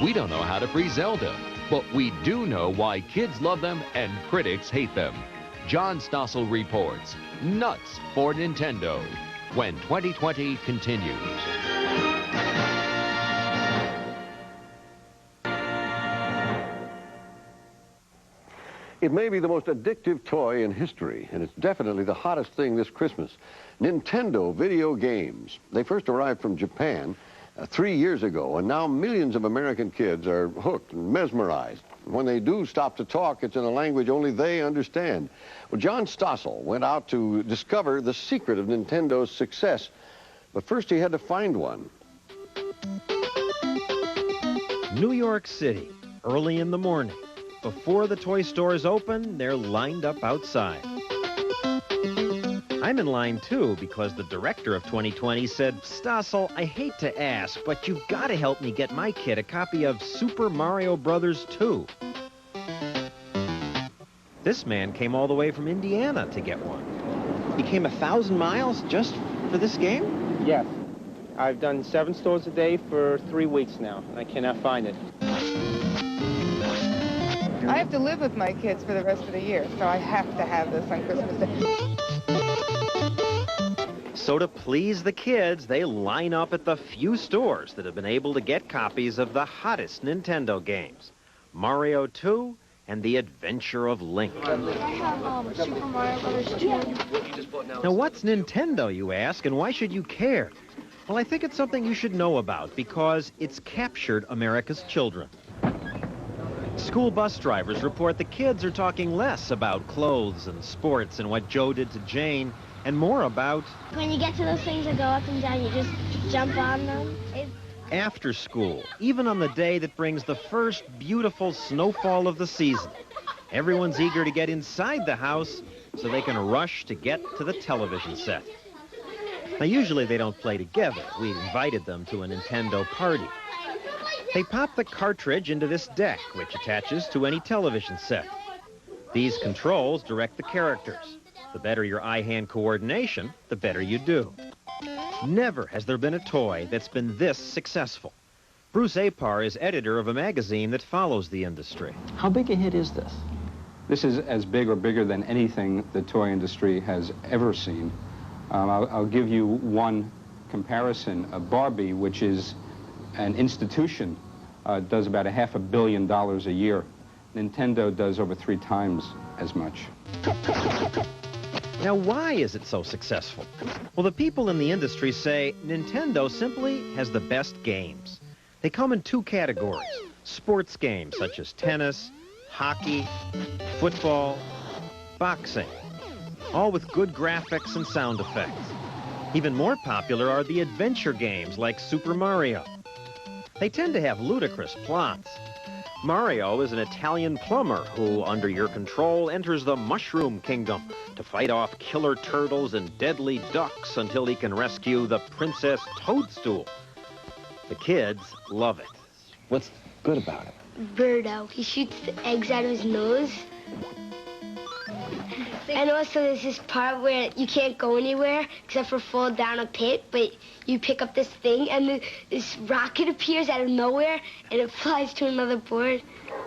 We don't know how to free Zelda, but we do know why kids love them and critics hate them. John Stossel reports, nuts for Nintendo, when 2020 continues. It may be the most addictive toy in history, and it's definitely the hottest thing this Christmas. Nintendo video games. They first arrived from Japan 3 years ago, and now millions of American kids are hooked and mesmerized. When they do stop to talk, it's in a language only they understand. Well, John Stossel went out to discover the secret of Nintendo's success, but first he had to find one. New York City, early in the morning. Before the toy stores open, they're lined up outside. I'm in line too because the director of 2020 said, "Stossel, I hate to ask, but you've got to help me get my kid a copy of Super Mario Brothers 2. This man came all the way from Indiana to get one. He came 1,000 miles just for this game? Yes. I've done 7 stores a day for 3 weeks now, and I cannot find it. I have to live with my kids for the rest of the year, so I have to have this on Christmas Day. So to please the kids, they line up at the few stores that have been able to get copies of the hottest Nintendo games, Mario 2 and The Adventure of Link. I have Super Mario Brothers 2. Now, what's Nintendo, you ask, and why should you care? Well, I think it's something you should know about because it's captured America's children. School bus drivers report the kids are talking less about clothes and sports and what Joe did to Jane, and more about... When you get to those things that go up and down, you just jump on them. After school, even on the day that brings the first beautiful snowfall of the season. Everyone's eager to get inside the house so they can rush to get to the television set. Now, usually they don't play together. We invited them to a Nintendo party. They pop the cartridge into this deck, which attaches to any television set. These controls direct the characters. The better your eye-hand coordination, the better you do. Never has there been a toy that's been this successful. Bruce Apar is editor of a magazine that follows the industry. How big a hit is this? This is as big or bigger than anything the toy industry has ever seen. I'll give you one comparison. Barbie, which is an institution, does about $500 million a year. Nintendo does over 3 times as much. Now, why is it so successful? Well, the people in the industry say Nintendo simply has the best games. They come in 2 categories. Sports games such as tennis, hockey, football, boxing, all with good graphics and sound effects. Even more popular are the adventure games like Super Mario. They tend to have ludicrous plots. Mario is an Italian plumber who, under your control, enters the Mushroom Kingdom to fight off killer turtles and deadly ducks until he can rescue the Princess Toadstool. The kids love it. What's good about it? Birdo. He shoots the eggs out of his nose. And also there's this part where you can't go anywhere except for fall down a pit, but you pick up this thing and this rocket appears out of nowhere and it flies to another board.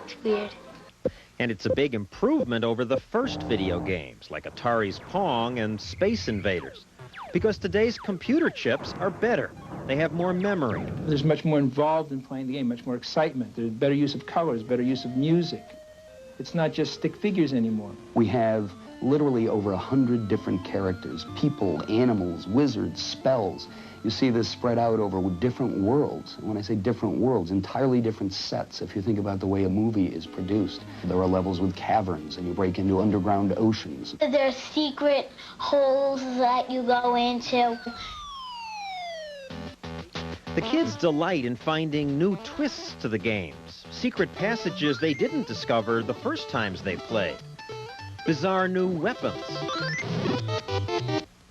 It's weird. And it's a big improvement over the first video games like Atari's Pong and Space Invaders, because today's computer chips are better. They have more memory. There's much more involved in playing the game, much more excitement. There's better use of colors, better use of music. It's not just stick figures anymore. We have literally over 100 different characters, people, animals, wizards, spells. You see this spread out over different worlds. When I say different worlds, entirely different sets. If you think about the way a movie is produced, there are levels with caverns, and you break into underground oceans. There are secret holes that you go into. The kids delight in finding new twists to the games, secret passages they didn't discover the first times they played, bizarre new weapons.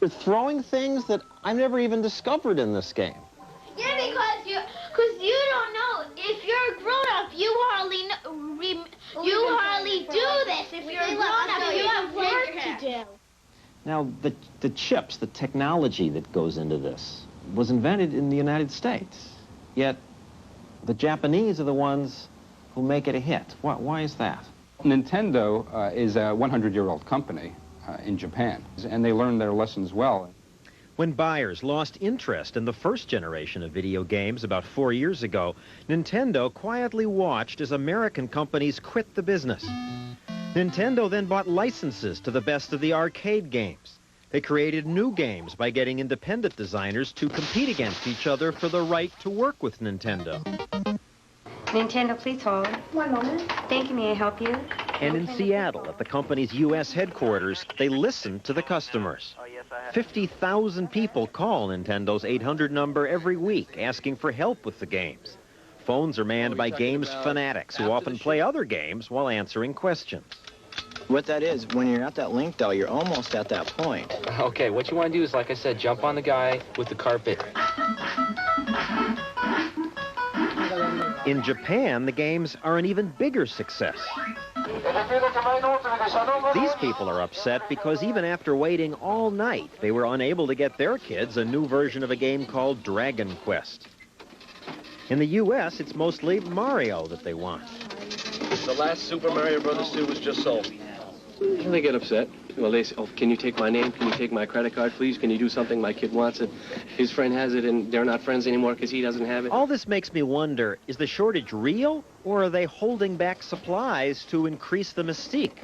You're throwing things that I've never even discovered in this game. Yeah, because you don't know. If you're a grown-up, you hardly do this. If you're a grown-up, you have work to do. Now, the chips, the technology that goes into this, was invented in the United States. Yet, the Japanese are the ones who make it a hit. Why is that? Nintendo is a 100-year-old company in Japan, and they learned their lessons well. When buyers lost interest in the first generation of video games about 4 years ago, Nintendo quietly watched as American companies quit the business. Nintendo then bought licenses to the best of the arcade games. They created new games by getting independent designers to compete against each other for the right to work with Nintendo. Nintendo, please hold. One moment. Thank you. May I help you? And in Seattle, at the company's U.S. headquarters, they listened to the customers. 50,000 people call Nintendo's 800 number every week asking for help with the games. Phones are manned by games fanatics who often play other games while answering questions. What that is, when you're at that link, though, you're almost at that point. Okay, what you want to do is, like I said, jump on the guy with the carpet. In Japan, the games are an even bigger success. These people are upset because even after waiting all night, they were unable to get their kids a new version of a game called Dragon Quest. In the U.S., it's mostly Mario that they want. The last Super Mario Bros. 2 was just sold. They get upset. Well, they say, oh, can you take my name? Can you take my credit card, please? Can you do something? My kid wants it. His friend has it, and they're not friends anymore because he doesn't have it. All this makes me wonder, is the shortage real, or are they holding back supplies to increase the mystique?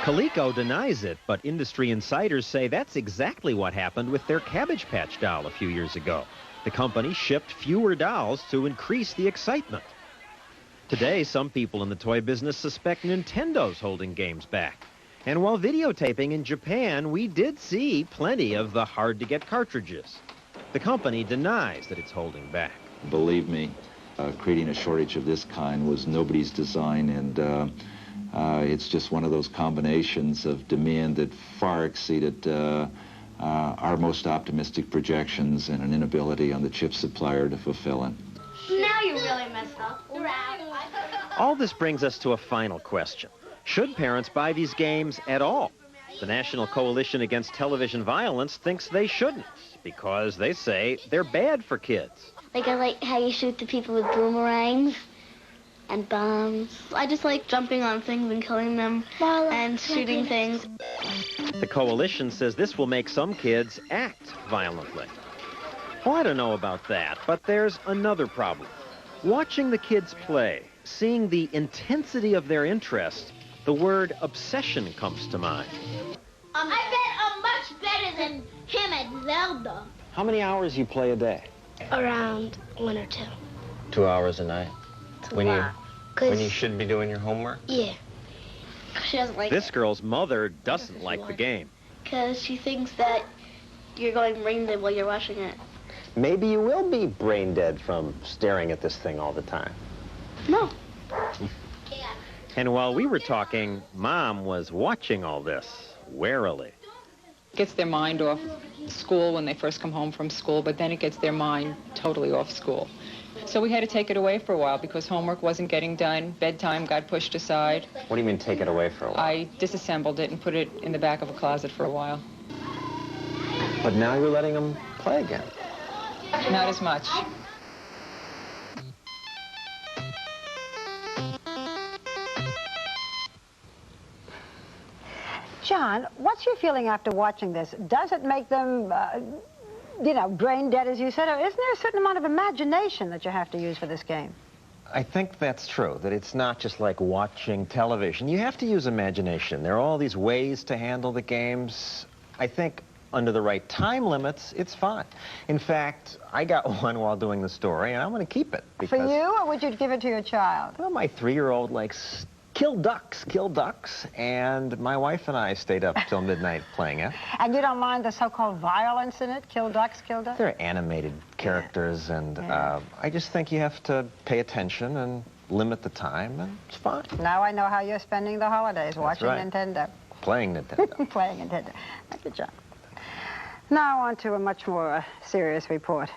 Coleco denies it, but industry insiders say that's exactly what happened with their Cabbage Patch doll a few years ago. The company shipped fewer dolls to increase the excitement. Today, some people in the toy business suspect Nintendo's holding games back. And while videotaping in Japan, we did see plenty of the hard-to-get cartridges. The company denies that it's holding back. Believe me, creating a shortage of this kind was nobody's design, and it's just one of those combinations of demand that far exceeded our most optimistic projections and an inability on the chip supplier to fulfill it. Now you really messed up. You're out. All this brings us to a final question. Should parents buy these games at all? The National Coalition Against Television Violence thinks they shouldn't because they say they're bad for kids. Like, I like how you shoot the people with boomerangs and bombs. I just like jumping on things and killing them and shooting things. The coalition says this will make some kids act violently. Well, I don't know about that, but there's another problem. Watching the kids play, seeing the intensity of their interest, the word obsession comes to mind. I bet I'm much better than him at Zelda. How many hours you play a day? Around 1 or 2. 2 hours a night. It's a When lot. you should be doing your homework? Yeah. She doesn't like This girl's mother doesn't like the game. because she thinks that you're going brain dead while you're watching it. Maybe you will be brain dead from staring at this thing all the time. No. And while we were talking, Mom was watching all this warily. Gets their mind off school when they first come home from school, but then it gets their mind totally off school. So we had to take it away for a while because homework wasn't getting done, bedtime got pushed aside. What do you mean take it away for a while? I disassembled it and put it in the back of a closet for a while. But now you're letting them play again. Not as much. John, what's your feeling after watching this? Does it make them, brain dead, as you said? Or isn't there a certain amount of imagination that you have to use for this game? I think that's true, that it's not just like watching television. You have to use imagination. There are all these ways to handle the games. I think under the right time limits, it's fine. In fact, I got one while doing the story, and I'm going to keep it. For you, or would you give it to your child? Well, my 3-year-old likes kill ducks, and my wife and I stayed up till midnight playing it. And you don't mind the so-called violence in it? Kill ducks, kill ducks? They're animated characters, and I just think you have to pay attention and limit the time, and it's fine. Now I know how you're spending the holidays, watching right. Nintendo. Playing Nintendo. Playing Nintendo. Thank you, John. Now on to a much more serious report.